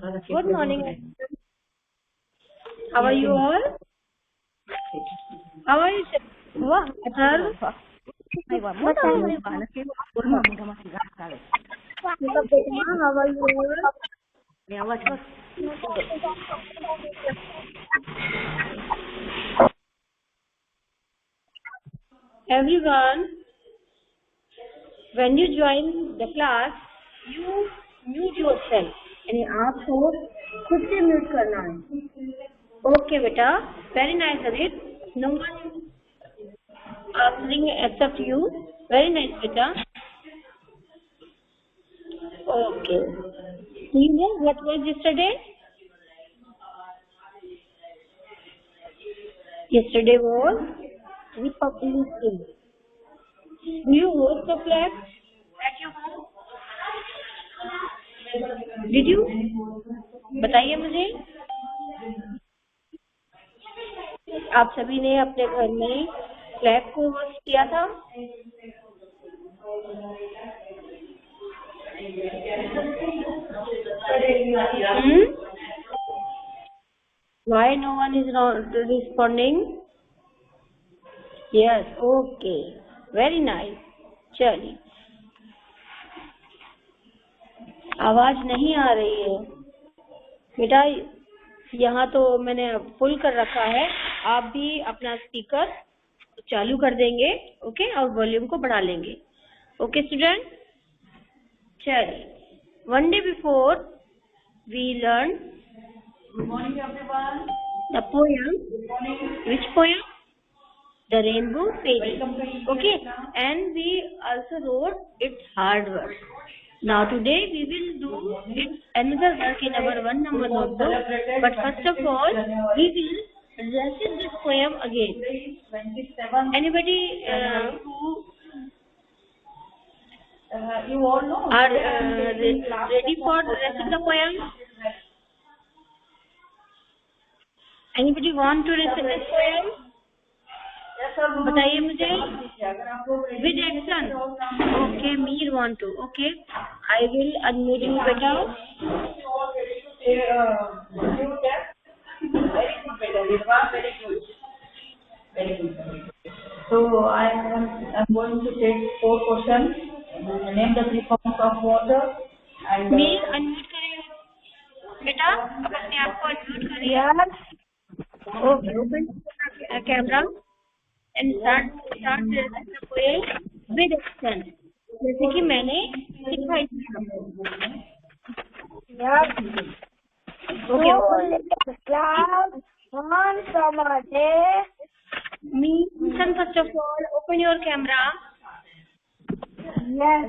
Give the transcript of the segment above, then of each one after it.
Good morning. How are you all? How are you? Wah, Athar. How are you all? Everyone, when you join the class, you mute yourself. यानी आपको खुद से mute करना है. Okay बेटा, very nice Adit. No one answering except you. Very nice बेटा. Okay. You know what was yesterday? Yesterday was Republic Day. Do you host the flag at your home? Did you? बताइए मुझे. आप सभी ने अपने घर में फ्लैग को होस्ट किया था? Why no one is not responding? Yes, okay, very nice. चलिए, आवाज नहीं आ रही है बेटा. यहाँ तो मैंने फुल कर रखा है. आप भी अपना स्पीकर चालू कर देंगे, ओके, और वॉल्यूम को बढ़ा लेंगे. Okay student. चलिए, one day before we learned Good morning, everyone. the poem. Which poem? The Rainbow Fairy. Okay, and we also wrote its hard work. Now today we will do its another work in our 1 number notebook. But first of all, we will recite this poem again. 27. Anybody who You all know. are ready for reciting the poem? Anybody want to recite this poem? Yes, sir. बताइए मुझे. अगर आप लोग With action. Okay, Meer want to. Okay, I will unmute you, beta. Very good, beta. Nirva, very good. Very good. So I'm going to take 4 questions. Name the 3 forms of water. And Meer unmute करिए बेटा. अब अपने आप को unmute करिए. Okay, open camera and start the poem with action. जैसे कि मैंने सिखाई थी. Okay. Cloud, one summer day. Me, listen first of all. Open your camera. Yes.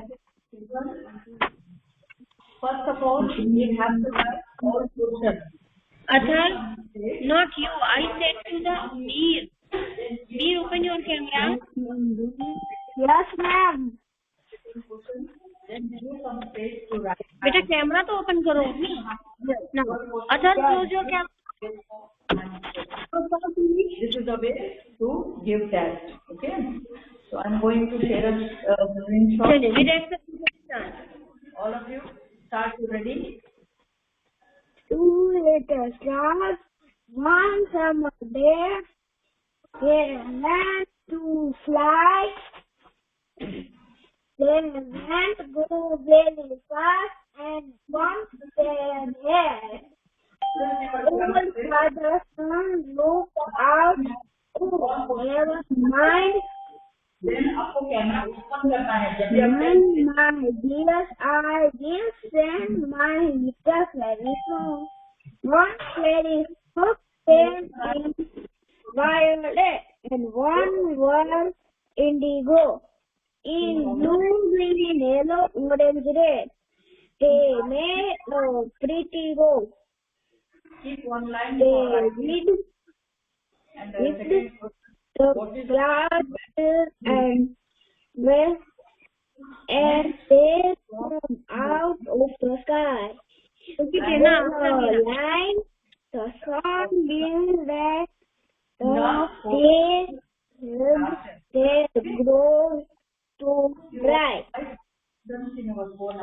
first of all, we have to have all questions. Athar, not you. I said to the Meer. Meer, open your camera. Yes, ma'am. Then give some space to write. बेटा camera तो open करो. ना Athar, close your camera. This is the way to give test. Okay. So I'm going to share a screenshot. चलिए, with action. All of you start. You ready? 2 little stars, one summer day. They learned to fly. They went go very fast and bumped their head. Old Father Sun looked out. Oh, never mind. Then आपको camera open करना है. जब भी आप My dears, I will send my little fairy song. One fairy hook came in violet and one was indigo. In blue, green, yellow, orange, red. They made a pretty road. keep one line. They did And with second, the clouds and west, and they come out of the sky. Okay, And Prerna, the answer line, the sun being that the No. they grow to bright.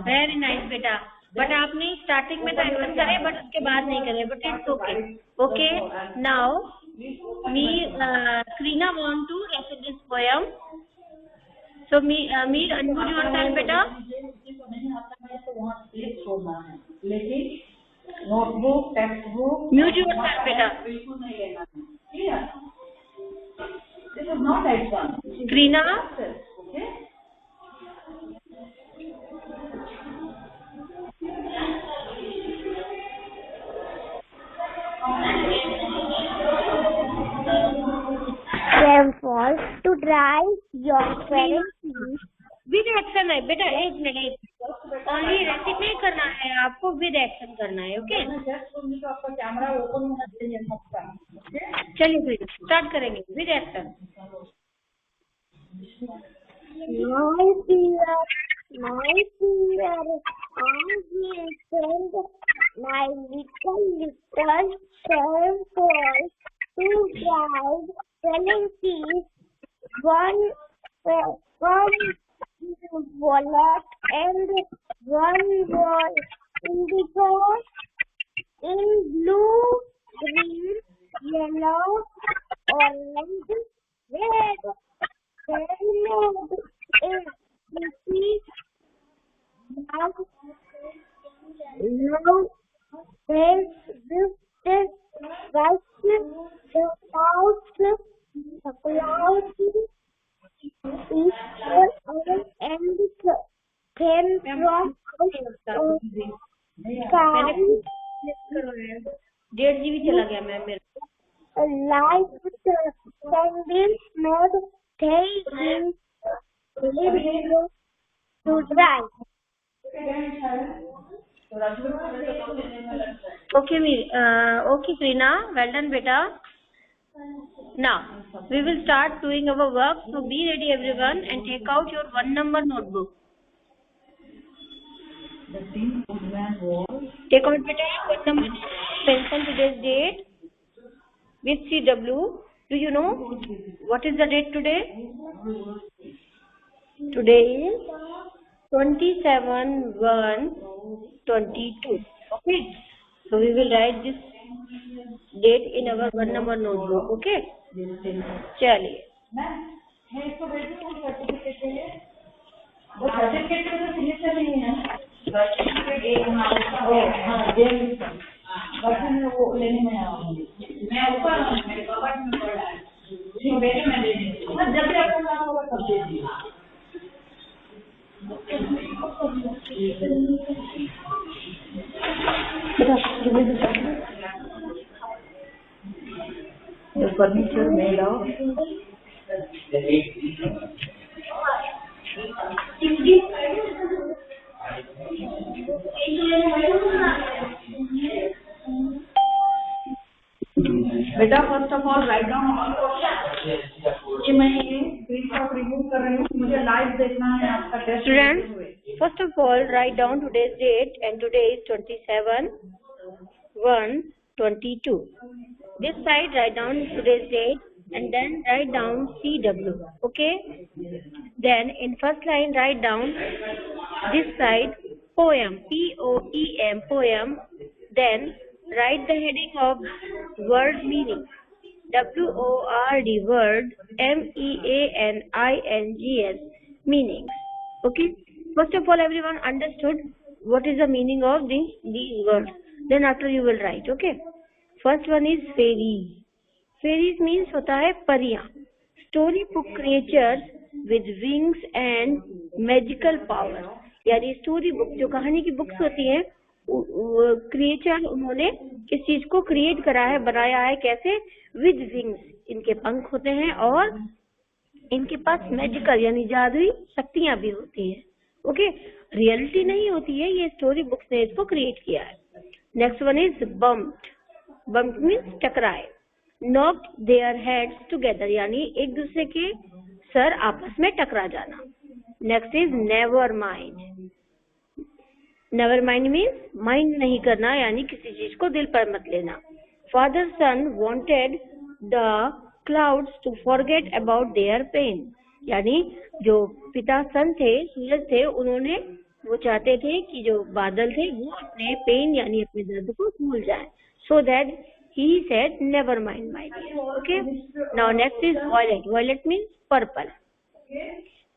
Very nice, beta. But आपने starting में तो action करे but उसके बाद नहीं करे, but it's okay. Okay, now me Krina want to recite this poem. So me unmute yourself बेटा. को नहीं आता है तो वहाँ स्लिप छोड़ना है, लेकिन notebook text book mute yourself बेटा. बिल्कुल नहीं लेना है. Clear? This is not exam. Krina, okay. Rainfall to dry your parents. With action है बेटा. एक मिनट, ओनली रेसिप नहीं करना है आपको, विद एक्शन करना है. ओके, तो आपका कैमरा ओपन होना चाहिए सबका. चलिए फिर स्टार्ट करेंगे with action. My dear, I will send my little rainfall to dry Selencies. One from wallet and one was indigo in blue, green, yellow, orange, red. Rainbow is pretty. Now, there's this white, the clouds, peaceful and came from sky. 1.5 GB चला गया ma'am मेरा. Light candles made taking to dry. Okay, okay Krina, well done beta. Now we will start doing our work, so be ready everyone and take out your 1 number notebook. Take out beta 1 number pencil, today's date with CW. Do you know what is the date today? Today is 27/1/22. Okay, so we will write this date in our 1 number notebook. Okay, चलिए. Certificate में signature नहीं है. वो लेने में मैं ऊपर मेरे कबर्ड में पड़ा है. बेटे मैं दे दूँगी. जब भी आपको लाना होगा तब दे दीजिए. The furniture made of बेटा first of all write down all question. ये मैं ये स्क्रीनशॉट रिमूव कर रही हूँ, मुझे लाइव देखना है आपका test. Students, first of all write down today's date, and today is 27/1/22. This side write down today's date and then write down CW. Okay, then in first line write down this side poem, POEM, poem. Then write the heading of word meaning, WORD, word, MEANINGS, meanings. Okay, first of all everyone understood what is the meaning of these words. Then after you will write. Okay, first one is fairies. Fairies means होता है परियां. Story book creatures with wings and magical power. यानी story book जो कहानी की books होती हैं, creature उन्होंने किस चीज को क्रिएट करा है, बनाया है, कैसे? विद विंग्स, इनके पंख होते हैं और इनके पास मैजिकल यानी जादुई शक्तियां भी होती हैं. ओके, रियलिटी नहीं होती है, ये स्टोरी बुक्स ने इसको क्रिएट किया है. Next one is bumped. Bumped means टकराए. नॉक्ड देयर हेड्स टुगेदर यानी एक दूसरे के सर आपस में टकरा जाना. Next is never mind. Never mind means mind नहीं करना यानी किसी चीज को दिल पर मत लेना. Father sun wanted the clouds to forget about their pain यानी जो पिता सन थे, सूरज थे, उन्होंने वो चाहते थे कि जो बादल थे वो अपने पेन यानी अपने दर्द को भूल जाएं. So that he said never mind my dear. Okay, now next is violet. Violet means purple.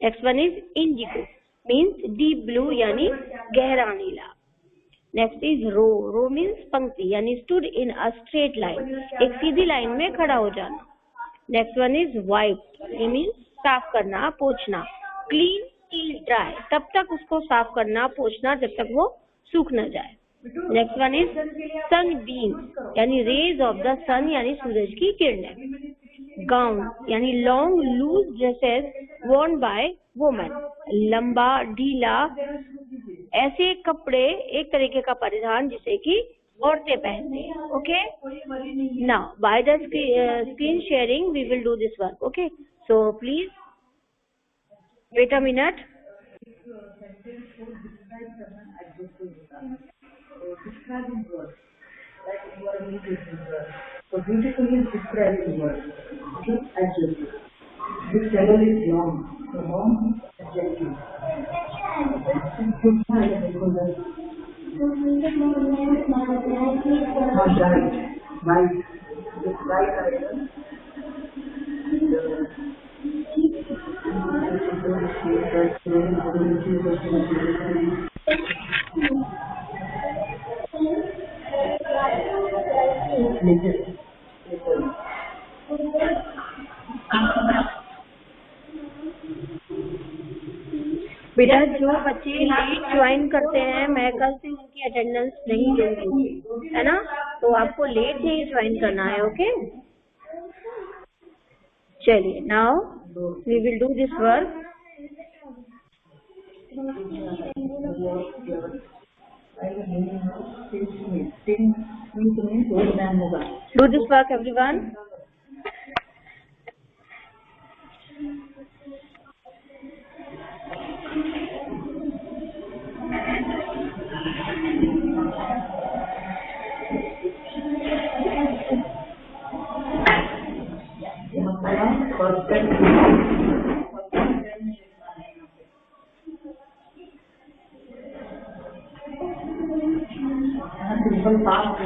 Next one is indigo means deep blue यानी गहरा नीला. Next is row. Row means पंक्ति यानी stood in a straight line, एक सीधी line में खड़ा हो जाना. Next one is wipe. ये मीन्स साफ करना, पोंछना. क्लीन टिल ड्राई, तब तक उसको साफ करना, पोंछना जब तक वो सूख न जाए. Next one is sunbeam यानी रेज ऑफ द सन यानी सूरज की किरणें. गाउन यानी long loose dresses worn by women, लंबा ढीला ऐसे कपड़े, एक तरीके का परिधान जिसे कि औरतें पहनते हैं. Okay, now by the screen sharing we will do this work. Okay, so please wait a minute. Describing words, like you are beautiful girl. So beautiful is describing words. Okay, adjective. This table is long. So long is adjective. Not right. Right. This right item. बेटा जो बच्चे late join करते हैं मैं कल से उनकी attendance नहीं लूंगी, है ना. तो आपको लेट ही ज्वाइन करना है. ओके, चलिए now we will do this work. Do this work everyone. Simple past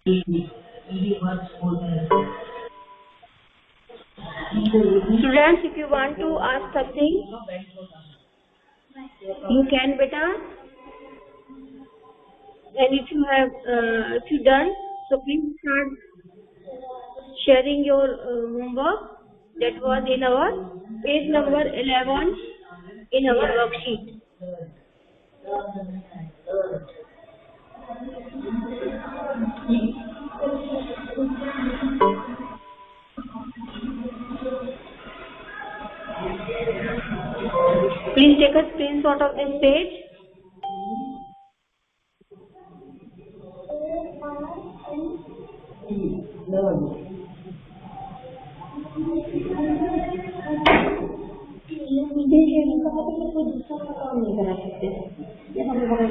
ED works more than Students, if you want to ask something, you can, beta. And if you have, if you done, so please start sharing your homework. That was in our page number 11 in our worksheet. Please take a screenshot of this page.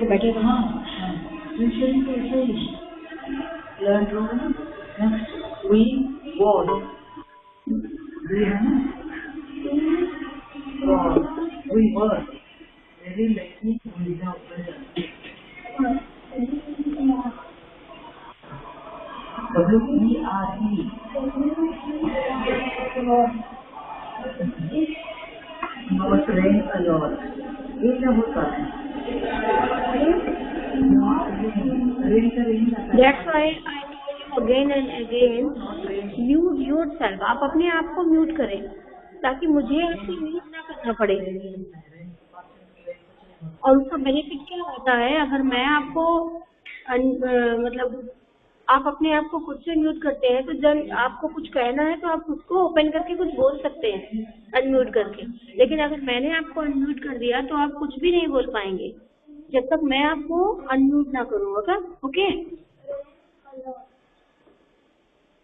बैठे learn to next we was we were very likely without present WERE not rain alone ये क्या होता है That's why I told you again and again, mute yourself. आप अपने आप को mute करें ताकि मुझे आपको म्यूट ना करना पड़े। और उसका बेनिफिट क्या होता है, अगर मैं आपको मतलब आप अपने आप को खुद से म्यूट करते हैं तो जब आपको कुछ कहना है तो आप खुद को ओपन करके कुछ बोल सकते हैं अनम्यूट करके। लेकिन अगर मैंने आपको अनम्यूट कर दिया तो आप कुछ भी नहीं बोल पाएंगे जब तक मैं आपको अनम्यूट ना करूँगा। ओके?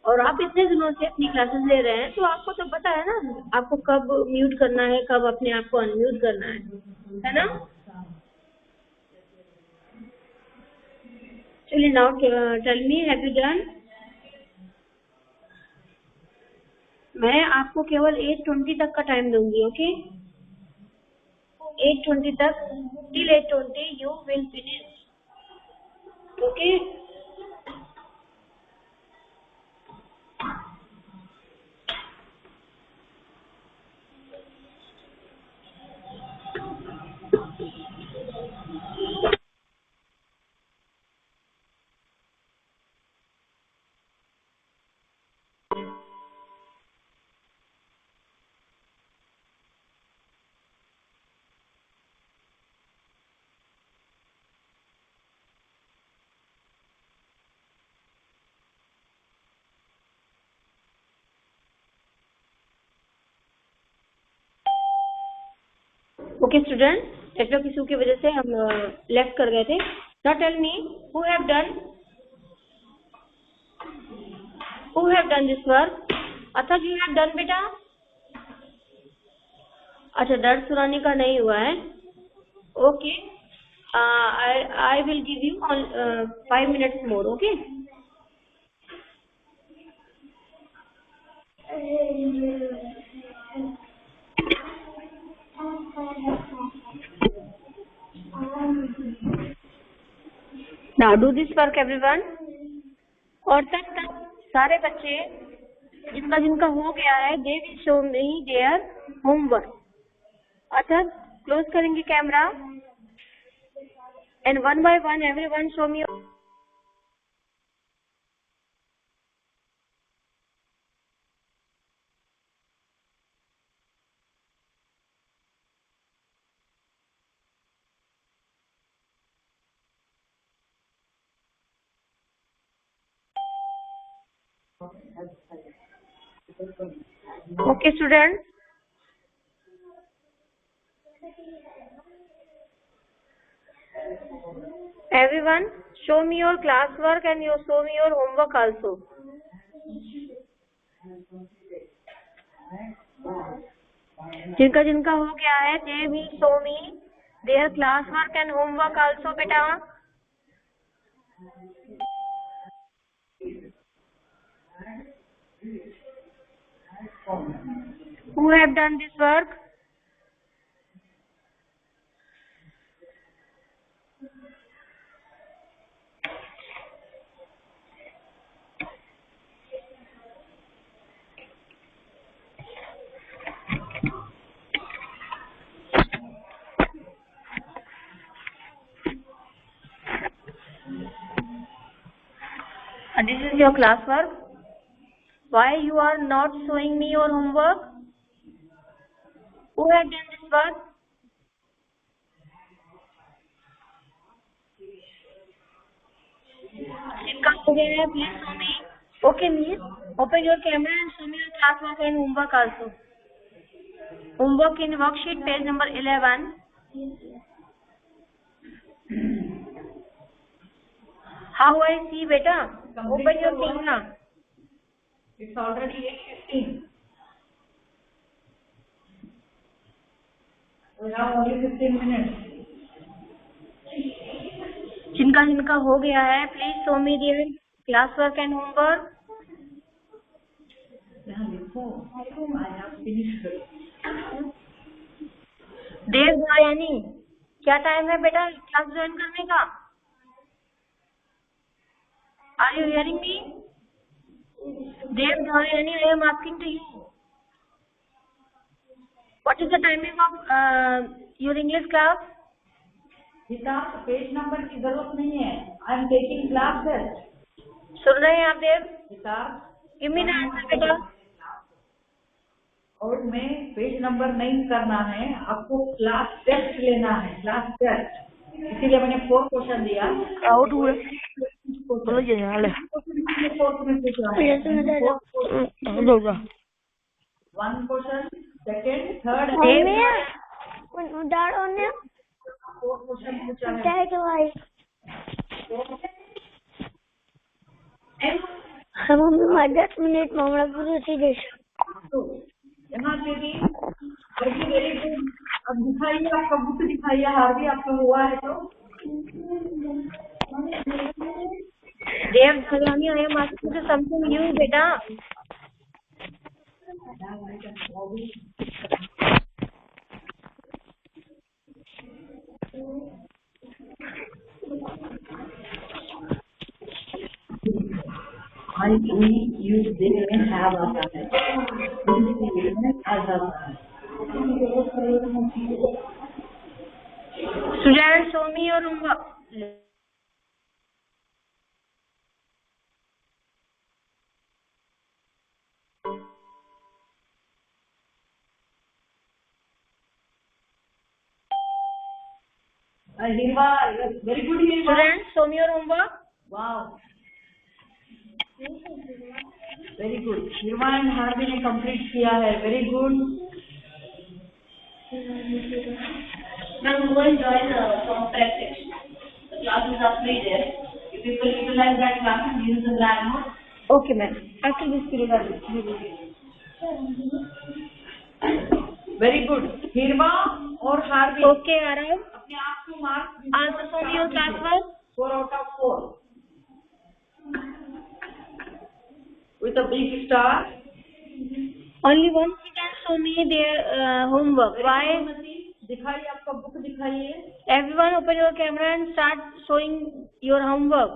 और आप इतने दिनों से अपनी क्लासेस ले रहे हैं तो आपको तो पता है ना आपको कब म्यूट करना है, कब अपने आप को अनम्यूट करना है ना? चलिए, now tell me, have you done? मैं आपको केवल 8:20 तक का टाइम दूंगी। ओके? 8:20 तक, till 8:20 you will finish. Okay? Okay student, network issue की वजह से हम लेफ्ट कर गए थे। Now tell me, who have done this work? Athak, you have done बेटा? अच्छा, दर्द सुनाने का नहीं हुआ है। Okay, I will give you 5 minutes more. Okay? Now do this work everyone. और तब तक सारे बच्चे जिनका हो गया है, they will show me their homework. अच्छा, क्लोज करेंगे camera and one by one everyone show me. Okay students, everyone show me your classwork and you show me your homework also. जिनका हो गया है, they will show me their classwork and homework also बेटा। Who have done this work? This is your classwork. Why you are not showing me your homework? Who has done this work? जिनका हो गया है, please show me. Okay, miss. Open your camera and show me your classwork and homework also. Homework in worksheet page number 11. How I see, beta? Open your camera. It's already 8:15. We have only 15 minutes. जिनका हो गया है, please show me their classwork and homework. यहाँ लिखो, I have finished. देव यानी क्या time है बेटा क्लास ज्वाइन करने का? Are you hearing me? Dev Dharyani, I am asking to you. What is the timing of your English class? हिसाब page number की जरूरत नहीं है. I am taking classes. सुन रहे हैं आप देव? हिसाब Give me the answer बेटा. और में पेज नंबर नहीं करना है, आपको क्लास टेस्ट लेना है. क्लास टेस्ट, इसीलिए मैंने 4 क्वेश्चन दिया. आउट हुए बोलो ये हाल है. 1 question, second, third, Dad on it. 4 question पूछा है. Dad, why? मम्मी 10 मिनट में हमारा पूरा सीधे. यहाँ पे भी वेरी गुड. अब दिखाइए, आपका बुक दिखाइए. हार्वी आपका हुआ है तो देव धरयानी, I am asking to something new बेटा. I you didn't have आता है. Students, show me your homework. Hirva, very good Hirva. Students, show me your homework. Wow. Very good. Hirva and Harvi ने complete किया है. Very good. Ma'am, go and join from practice. The classes are free there. If people utilize that class and use the Blackboard. Okay, ma'am. After this period, I will. Very good. Hirva और Harvi. Okay, Arav. अपने आप को mark. Also show me your classwork. 4 out of 4. With a big star. Only one student show me their homework. Why? दिखाइए, आपका book दिखाइए. Everyone open your camera and start showing your homework.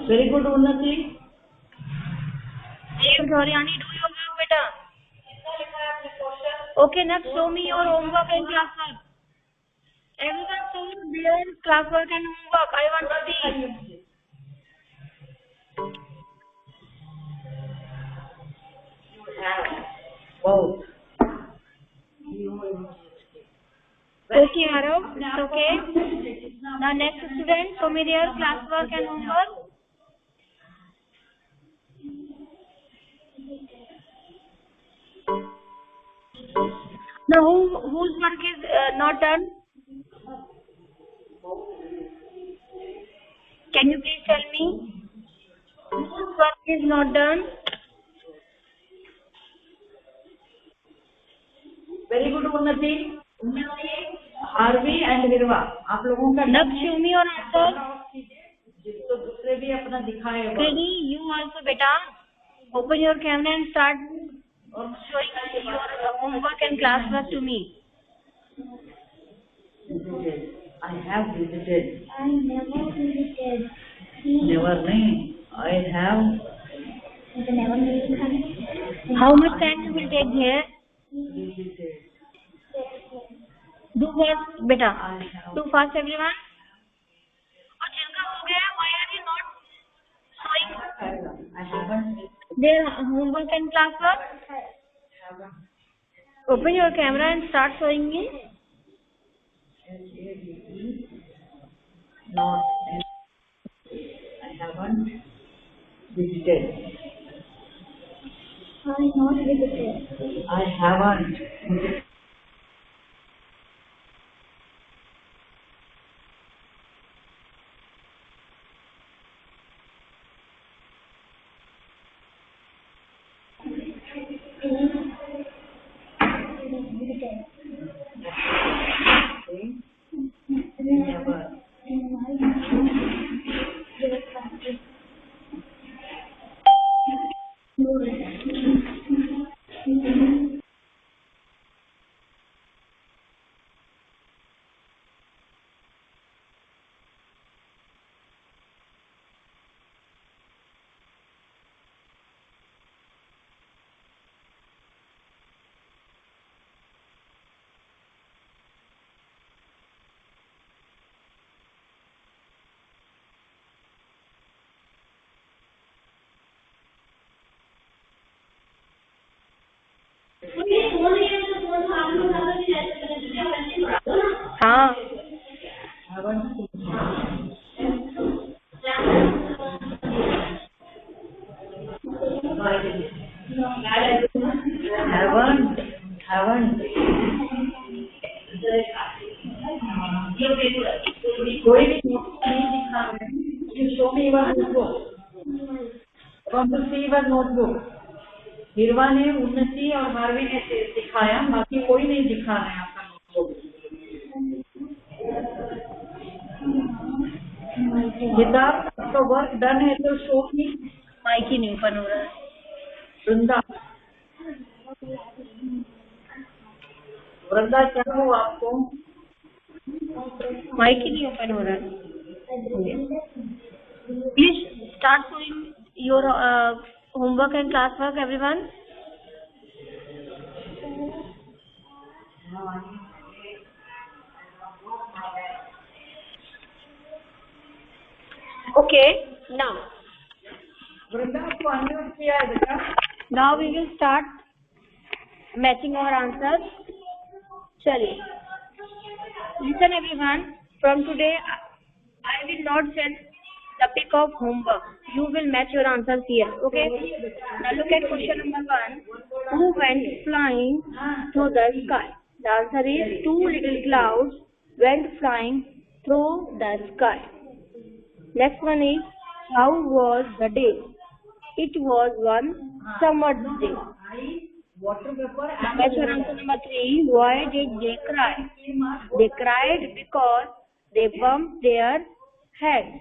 Very good Unnati. Dev Dharyani, do your work beta. Okay, next show me your homework and classwork. Everyone show their classwork and homework. I want to see. Wow. Okay, Arav, it's okay. Now next student, show me their classwork and homework. Now whose work is not done? Can you please tell me? Whose work is not done? Very good Unnati. Harvi and Hirva, आप लोगों का Now show me your answer. जिसको दूसरे भी अपना दिखाए. Ready? You also beta. Open your camera and start showing your homework and classwork to me. I have visited. I never visited. Never named. I have. Never visited. How much time you will take here? Visited. fast बेटा, too fast everyone. और जिनका हो गया, why are you not showing their homework and classwork? Open your camera and start showing me. Not. I haven't visited. I not visited. I haven't visited. Never. हाँ, Haven't. कोई भी note नहीं दिखा है. You show me your notebook. Want to see your notebook? हिरवा ने, उन्नति और हार्वी ने दिखाया, बाकी कोई नहीं दिखा है आपका नोटबुक. किताब तो वर्क डन है तो शो की. माइक ही नहीं ओपन हो रहा है. वृंदा, वृंदा क्या हो आपको? माइक ही नहीं ओपन हो रहा है. Please start showing your homework and classwork, everyone. Okay, now वृंदा आपको अनम्यूट किया है बेटा. now we will start matching our answers. चलिए, listen everyone. From today, I will not send the pic of homework. You will match your answers here. Okay. Now look at question number 1. Who went flying through the sky? The answer is two little clouds went flying through the sky. Next one is, how was the day? It was one summer's day. Water vapour. Match your answer number 3. Why did they cry? They cried because they bumped their heads.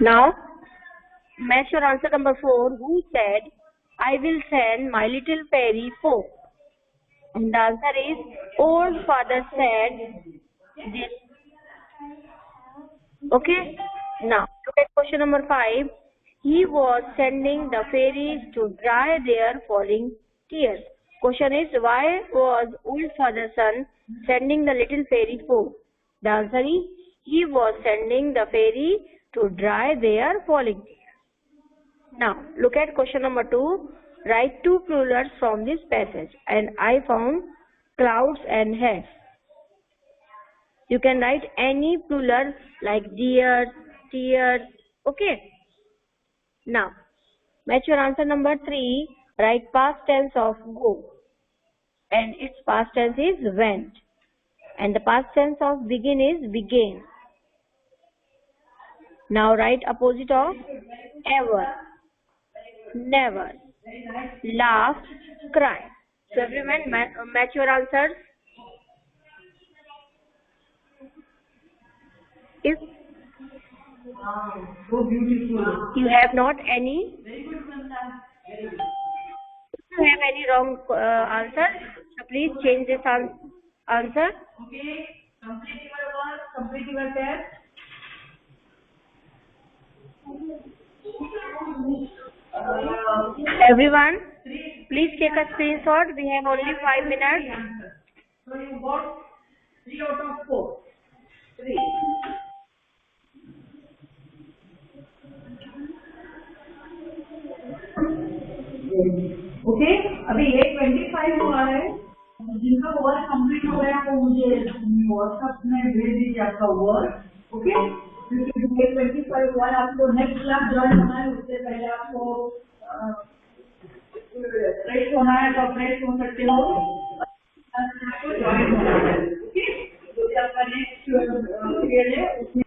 Now, match your answer number 4. Who said, I will send my little fairy folk? And the answer is, old father said this. Okay. Now, look at question number 5. He was sending the fairies to dry their falling tears. Question is, why was old father son sending the little fairy folk? The answer is, he was sending the fairy to dry their falling tears. Now, look at question number 2. Write two plurals from this passage. And I found clouds and hares. You can write any plural like deer, tears. Okay. Now, match your answer number 3. Write past tense of go. And its past tense is went. And the past tense of begin is began. Now write opposite of ever, never, laugh, cry. So everyone match your answers. If So beautiful. you have not any, Very good, Vrinda. if you have any wrong answer, so please change this answer. Okay. Complete your work. Complete your test. Everyone, please take a screenshot. We have only 5 minutes. So you got 3 out of 4. 3. Okay, अभी 8:25 हुआ है, जिनका work complete हो गया वो मुझे WhatsApp में भेज दीजिए आपका वर्क. ओके, 8:25 हुआ है. आपको नेक्स्ट क्लास ज्वाइन होना है, उससे पहले आपको फ्रेश होना है तो फ्रेश हो सकते हो. ज्वाइन होना है. ओके, जो भी आपका नेक्स्ट पीरियड है उसमें